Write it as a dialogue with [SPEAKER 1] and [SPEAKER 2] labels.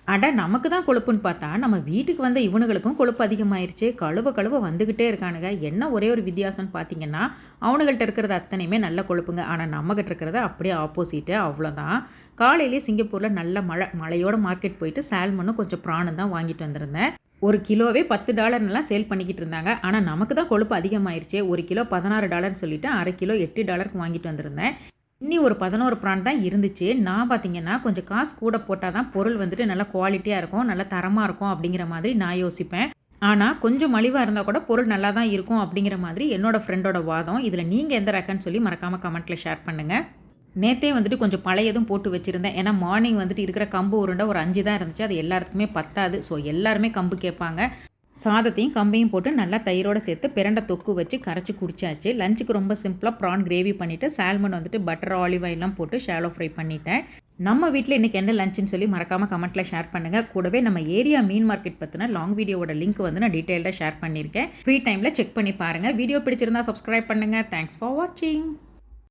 [SPEAKER 1] அட நமக்கு தான் கொழுப்புன்னு பார்த்தா, நம்ம வீட்டுக்கு வந்த இவனுங்களுக்கும் கொழுப்பு அதிகமாயிருச்சு. கழுவ கழுவ வந்துக்கிட்டே இருக்கானுங்க. என்ன ஒரே ஒரு வித்தியாசம்னு பார்த்தீங்கன்னா, அவனுங்கள்ட்ட இருக்கிறது அத்தனையுமே நல்ல கொழுப்புங்க. ஆனா நம்மகிட்ட இருக்கிறது அப்படியே ஆப்போசிட்டு அவ்வளோதான். காலையிலேயே சிங்கப்பூர்ல நல்ல மழையோட மார்க்கெட் போயிட்டு சால்மனும் கொஞ்சம் ப்ரானும் தான் வாங்கிட்டு வந்திருந்தேன். 1 கிலோவே $10லாம் சேல் பண்ணிக்கிட்டு இருந்தாங்க. ஆனா நமக்கு தான் கொழுப்பு அதிகமாயிருச்சே. 1 கிலோ $16ன்னு சொல்லிட்டு 1/2 கிலோ $8க்கு வாங்கிட்டு வந்திருந்தேன். இன்னி ஒரு 11 பிரான் தான் இருந்துச்சு. நான் பார்த்தீங்கன்னா, கொஞ்சம் காசு கூட போட்டா தான் பொருள் வந்துட்டு நல்லா குவாலிட்டியா இருக்கும், நல்லா தரமா இருக்கும் அப்படிங்கிற மாதிரி நான் யோசிப்பேன். ஆனா, கொஞ்சம் மலிவா இருந்தா கூட பொருள் நல்லா தான் இருக்கும் அப்படிங்கிற மாதிரி என்னோட ஃப்ரெண்டோட வாதம். இதில நீங்க எந்த ரகன்னு சொல்லி மறக்காம கமெண்ட்ல ஷேர் பண்ணுங்க. நேத்தே வந்துட்டு கொஞ்சம் பழையதும் போட்டு வச்சிருந்தேன். ஏன்னா, மார்னிங் வந்துட்டு இருக்கிற கம்பு உருண்டை ஒரு 5 தான் இருந்துச்சு. அது எல்லாத்துக்குமே பத்தாது. ஸோ எல்லாருமே கம்பு கேட்பாங்க. சாதத்தையும் கம்பையும் போட்டு நல்லா தயிரோட சேர்த்து பிரண்ட தொக்கு வச்சு கரைச்சி குடிச்சாச்சு. லஞ்சுக்கு ரொம்ப சிம்பிளாக ப்ரான் கிரேவி பண்ணிவிட்டு சால்மன் வந்துட்டு பட்டர் ஆலிவ் ஆயிலெலாம் போட்டு ஷாலோ ஃப்ரை பண்ணிட்டேன். நம்ம வீட்டில் இன்றைக்கி என்ன லஞ்சுன்னு சொல்லி மறக்காமல் கமெண்ட்டில் ஷேர் பண்ணுங்கள். கூடவே நம்ம ஏரியா மீன் மார்க்கெட் பற்றின லாங் வீடியோவோட லிங்க் வந்து நான் டீட்டெயில்டாக ஷேர் பண்ணியிருக்கேன். ஃப்ரீ டைமில் செக் பண்ணி பாருங்கள். வீடியோ பிடிச்சிருந்தா சப்ஸ்கிரைப் பண்ணுங்கள். தேங்க்ஸ் ஃபார் வாட்சிங்.